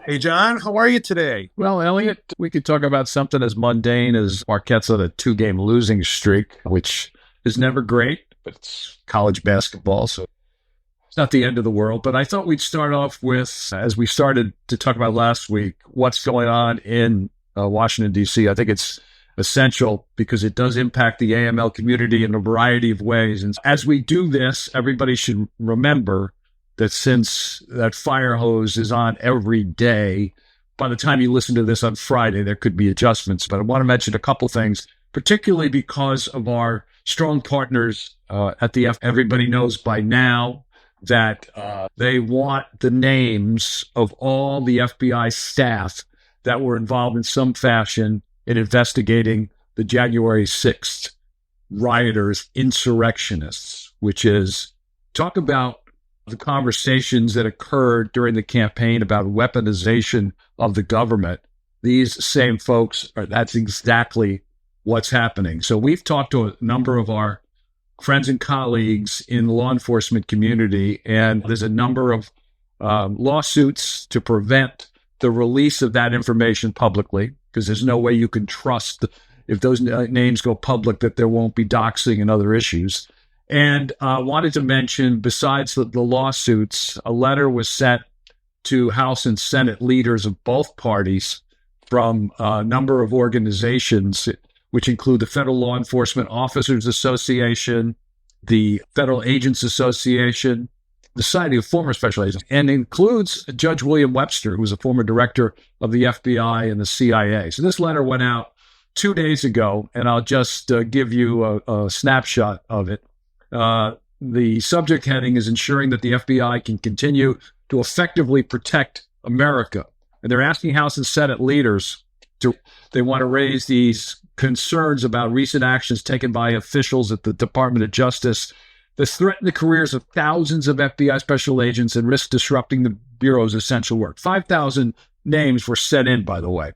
Hey, John, how are you today? Well, Elliot, we could talk about something as mundane as Marquette's on a 2-game losing streak, which is never great, but it's college basketball, so it's not the end of the world. But I thought we'd start off with, as we started to talk about last week, what's going on in Washington, D.C. I think it's essential because it does impact the AML community in a variety of ways. And as we do this, everybody should remember that since that fire hose is on every day, by the time you listen to this on Friday, there could be adjustments. But I want to mention a couple things, particularly because of our strong partners at the F. Everybody knows by now that they want the names of all the FBI staff that were involved in some fashion in investigating the January 6th rioters, insurrectionists, which is talk about the conversations that occurred during the campaign about weaponization of the government. These same folks, that's exactly what's happening. So we've talked to a number of our friends and colleagues in the law enforcement community, and there's a number of lawsuits to prevent the release of that information publicly, because there's no way you can trust if those names go public that there won't be doxing and other issues. And wanted to mention, besides the lawsuits, a letter was sent to House and Senate leaders of both parties from a number of organizations, which include the Federal Law Enforcement Officers Association, the Federal Agents Association, the Society of Former Special Agents, and includes Judge William Webster, who was a former director of the FBI and the CIA. So this letter went out 2 days ago, and I'll just give you a snapshot of it. The subject heading is ensuring that the FBI can continue to effectively protect America. And they're asking House and Senate leaders they want to raise these concerns about recent actions taken by officials at the Department of Justice that threaten the careers of thousands of FBI special agents and risk disrupting the Bureau's essential work. 5,000 names were sent in, by the way.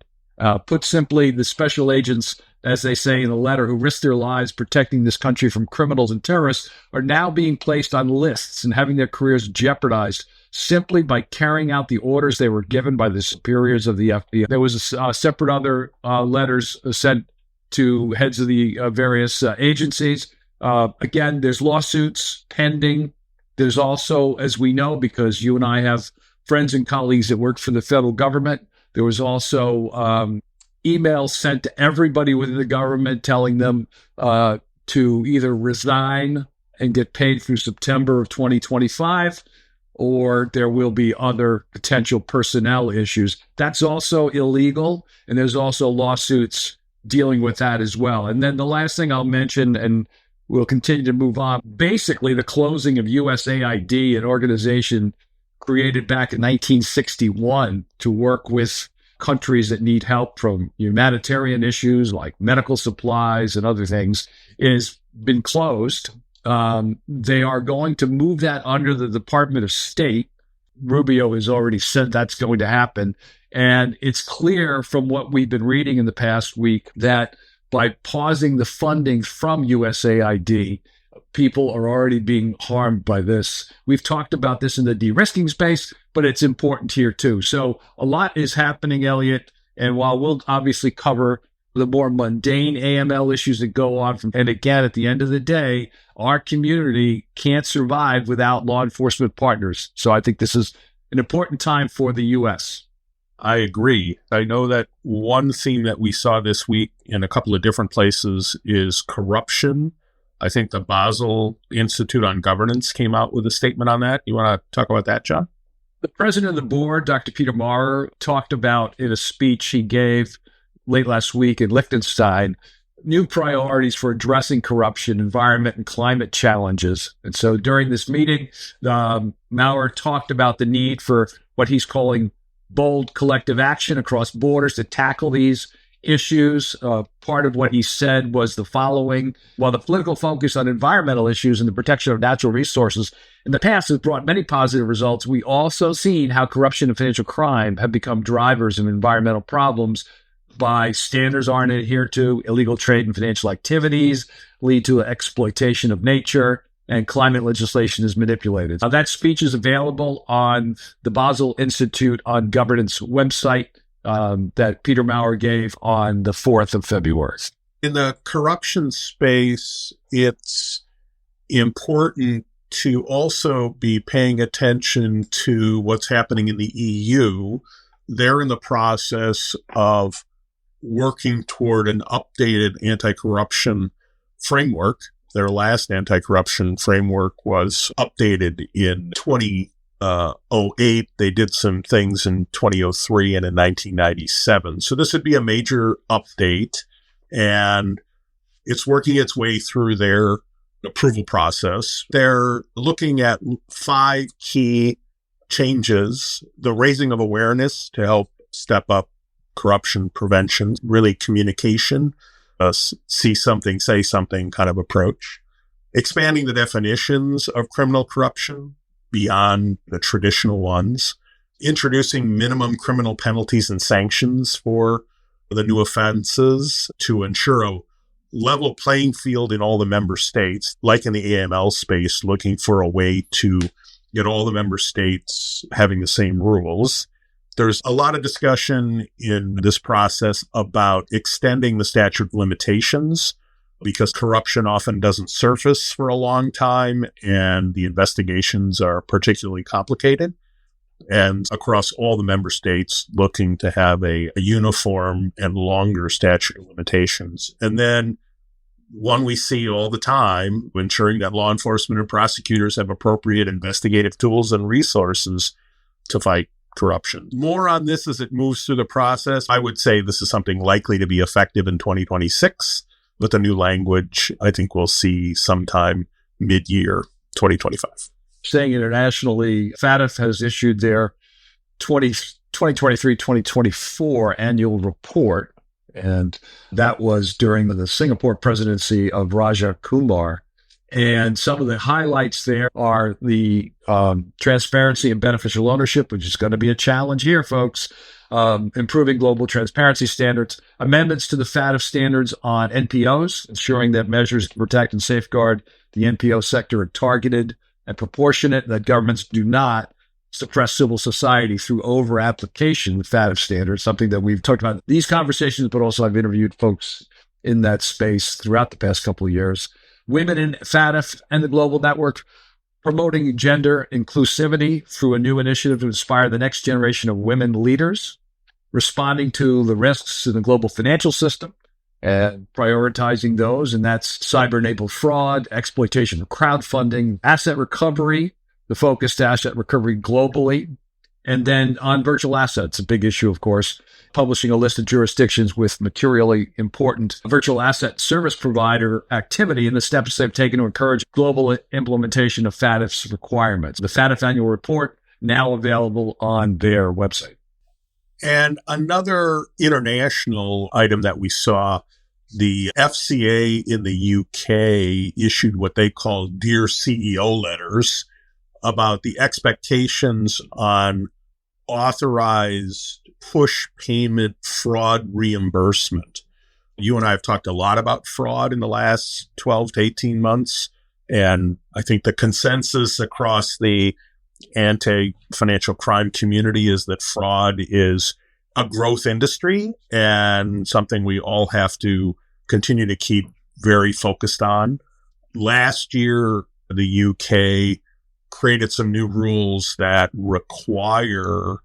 Put simply, the special agents, as they say in the letter, who risked their lives protecting this country from criminals and terrorists, are now being placed on lists and having their careers jeopardized simply by carrying out the orders they were given by the superiors of the FBI. There was separate other letters sent to heads of the various agencies. Again, there's lawsuits pending. There's also, as we know, because you and I have friends and colleagues that work for the federal government, there was also emails sent to everybody within the government telling them to either resign and get paid through September of 2025, or there will be other potential personnel issues. That's also illegal, and there's also lawsuits dealing with that as well. And then the last thing I'll mention, and we'll continue to move on, basically the closing of USAID, an organization created back in 1961 to work with countries that need help from humanitarian issues like medical supplies and other things, is been closed. They are going to move that under the Department of State. Rubio has already said that's going to happen. And it's clear from what we've been reading in the past week that by pausing the funding from USAID, people are already being harmed by this. We've talked about this in the de-risking space, but it's important here too. So a lot is happening, Elliot. And while we'll obviously cover the more mundane AML issues that go on, and again, at the end of the day, our community can't survive without law enforcement partners. So I think this is an important time for the U.S. I agree. I know that one theme that we saw this week in a couple of different places is corruption. I think the Basel Institute on Governance came out with a statement on that. You want to talk about that, John? The president of the board, Dr. Peter Maurer, talked about in a speech he gave late last week in Liechtenstein, new priorities for addressing corruption, environment, and climate challenges. And so during this meeting, Maurer talked about the need for what he's calling bold collective action across borders to tackle these issues. Part of what he said was the following: while the political focus on environmental issues and the protection of natural resources in the past has brought many positive results, we also seen how corruption and financial crime have become drivers of environmental problems by standards aren't adhered to, illegal trade and financial activities lead to exploitation of nature, and climate legislation is manipulated. Now, that speech is available on the Basel Institute on Governance website that Peter Maurer gave on the 4th of February. In the corruption space, it's important to also be paying attention to what's happening in the EU. They're in the process of working toward an updated anti-corruption framework. Their last anti-corruption framework was updated in 2008. They did some things in 2003 and in 1997. So this would be a major update, and it's working its way through their approval process. They're looking at 5 key changes: the raising of awareness to help step up corruption prevention, really communication, see something, say something kind of approach. Expanding the definitions of criminal corruption beyond the traditional ones. Introducing minimum criminal penalties and sanctions for the new offenses to ensure a level playing field in all the member states, like in the AML space, looking for a way to get all the member states having the same rules. There's a lot of discussion in this process about extending the statute of limitations because corruption often doesn't surface for a long time and the investigations are particularly complicated. And across all the member states, looking to have a uniform and longer statute of limitations. And then one we see all the time, ensuring that law enforcement and prosecutors have appropriate investigative tools and resources to fight corruption. More on this as it moves through the process. I would say this is something likely to be effective in 2026. With the new language, I think we'll see sometime mid-year 2025. Staying internationally, FATF has issued their 2023-2024 annual report, and that was during the Singapore presidency of Raja Kumar. And some of the highlights there are the transparency and beneficial ownership, which is going to be a challenge here, folks. Improving global transparency standards, amendments to the FATF standards on NPOs, ensuring that measures to protect and safeguard the NPO sector are targeted and proportionate, that governments do not suppress civil society through over-application of FATF standards, something that we've talked about in these conversations, but also I've interviewed folks in that space throughout the past couple of years. Women in FATF and the Global Network, promoting gender inclusivity through a new initiative to inspire the next generation of women leaders, responding to the risks in the global financial system and prioritizing those, and that's cyber-enabled fraud, exploitation of crowdfunding, asset recovery, the focus to asset recovery globally, and then on virtual assets, a big issue, of course, publishing a list of jurisdictions with materially important virtual asset service provider activity and the steps they've taken to encourage global implementation of FATF's requirements. The FATF annual report now available on their website. And another international item that we saw, the FCA in the UK issued what they call Dear CEO letters about the expectations on authorized push payment fraud reimbursement. You and I have talked a lot about fraud in the last 12 to 18 months, and I think the consensus across the anti-financial crime community is that fraud is a growth industry and something we all have to continue to keep very focused on. Last year, the UK created some new rules that require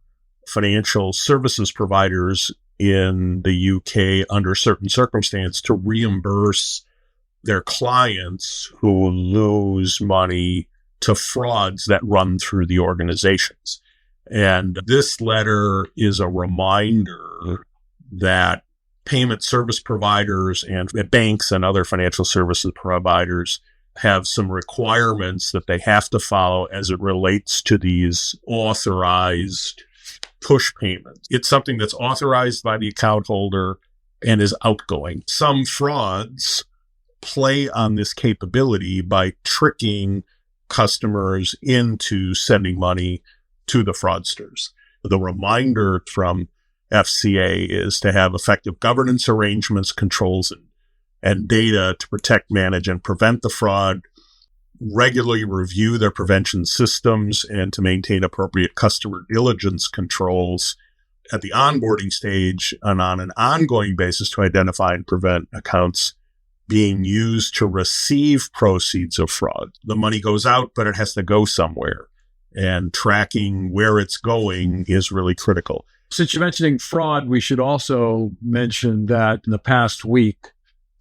financial services providers in the UK under certain circumstances to reimburse their clients who lose money to frauds that run through the organizations. And this letter is a reminder that payment service providers and banks and other financial services providers have some requirements that they have to follow as it relates to these authorized push payments. It's something that's authorized by the account holder and is outgoing. Some frauds play on this capability by tricking customers into sending money to the fraudsters. The reminder from FCA is to have effective governance arrangements, controls, and data to protect, manage, and prevent the fraud. regularly review their prevention systems and to maintain appropriate customer diligence controls at the onboarding stage and on an ongoing basis to identify and prevent accounts being used to receive proceeds of fraud. The money goes out, but it has to go somewhere. And tracking where it's going is really critical. Since you're mentioning fraud, we should also mention that in the past week,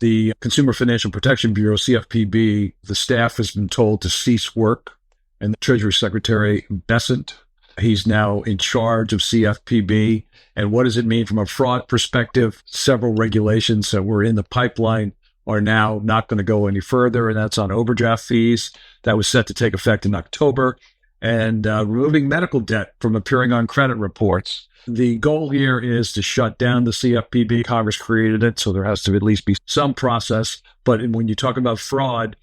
the Consumer Financial Protection Bureau, CFPB, the staff has been told to cease work. And the Treasury Secretary Bessent, he's now in charge of CFPB. And what does it mean from a fraud perspective? Several regulations that were in the pipeline are now not going to go any further, and that's on overdraft fees. That was set to take effect in October. And removing medical debt from appearing on credit reports. The goal here is to shut down the CFPB. Congress created it, so there has to at least be some process. But when you talk about fraud,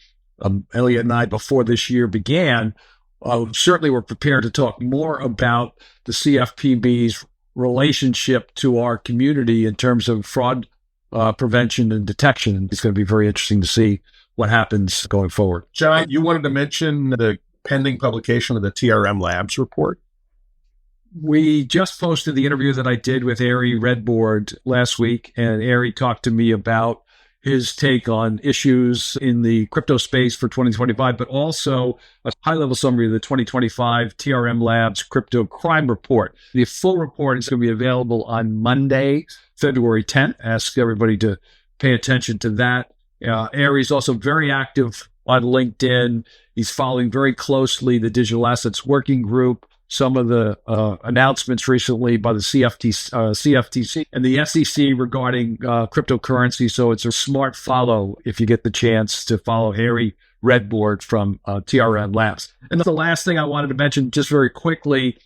Elliot and I, before this year began, certainly were prepared to talk more about the CFPB's relationship to our community in terms of fraud prevention and detection. It's going to be very interesting to see what happens going forward. John, you wanted to mention the pending publication of the TRM Labs report. We just posted the interview that I did with Ari Redboard last week, and Ari talked to me about his take on issues in the crypto space for 2025, but also a high-level summary of the 2025 TRM Labs Crypto Crime Report. The full report is going to be available on Monday, February 10th. Ask everybody to pay attention to that. Ari is also very active on LinkedIn. He's following very closely the Digital Assets Working Group, some of the announcements recently by the CFTC and the SEC regarding cryptocurrency. So it's a smart follow if you get the chance to follow Harry Redboard from TRM Labs. And the last thing I wanted to mention just very quickly,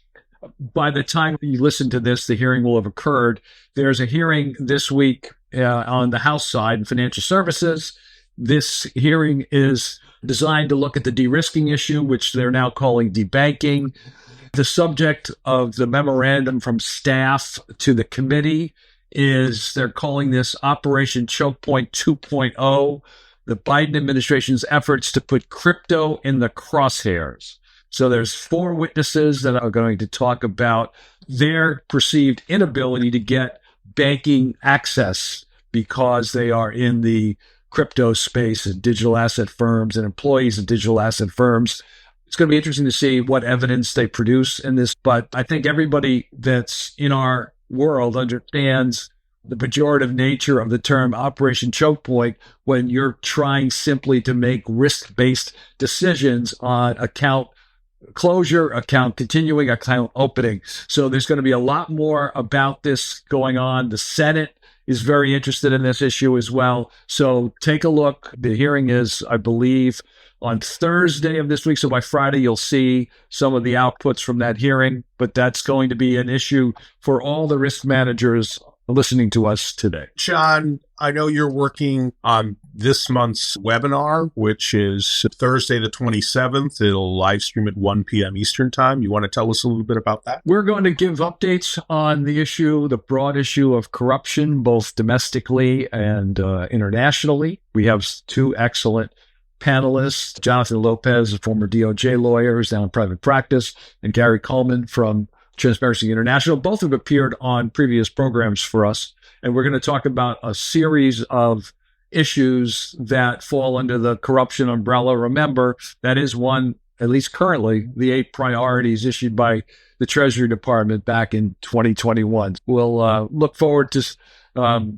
by the time you listen to this, the hearing will have occurred. There's a hearing this week on the House side in financial services. This hearing is designed to look at the de-risking issue, which they're now calling debanking. The subject of the memorandum from staff to the committee is they're calling this Operation Choke Point 2.0, the Biden administration's efforts to put crypto in the crosshairs. So there's 4 witnesses that are going to talk about their perceived inability to get banking access because they are in the crypto space and digital asset firms and employees of digital asset firms. It's going to be interesting to see what evidence they produce in this, but I think everybody that's in our world understands the pejorative nature of the term Operation Choke Point when you're trying simply to make risk-based decisions on account closure, account continuing, account opening. So there's going to be a lot more about this going on. The Senate is very interested in this issue as well. So take a look. The hearing is, I believe, on Thursday of this week. So by Friday, you'll see some of the outputs from that hearing. But that's going to be an issue for all the risk managers listening to us today. John, I know you're working on this month's webinar, which is Thursday the 27th. It'll live stream at 1 p.m. Eastern time. You want to tell us a little bit about that? We're going to give updates on the issue, the broad issue of corruption, both domestically and internationally. We have 2 excellent panelists, Jonathan Lopez, a former DOJ lawyer who's now in private practice, and Gary Coleman from Transparency International. Both have appeared on previous programs for us. And we're going to talk about a series of issues that fall under the corruption umbrella. Remember, that is one, at least currently, the 8 priorities issued by the Treasury Department back in 2021. We'll look forward to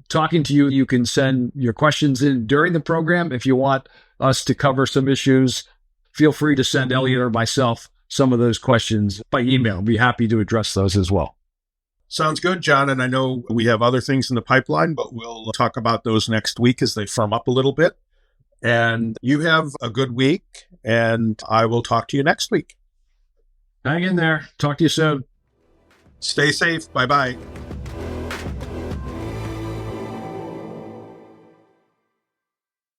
talking to you. You can send your questions in during the program. If you want us to cover some issues, feel free to send Elliot or myself some of those questions by email. Be happy to address those as well. Sounds good, John. And I know we have other things in the pipeline, but we'll talk about those next week as they firm up a little bit. And you have a good week, and I will talk to you next week. Hang in there. Talk to you soon. Stay safe. Bye-bye.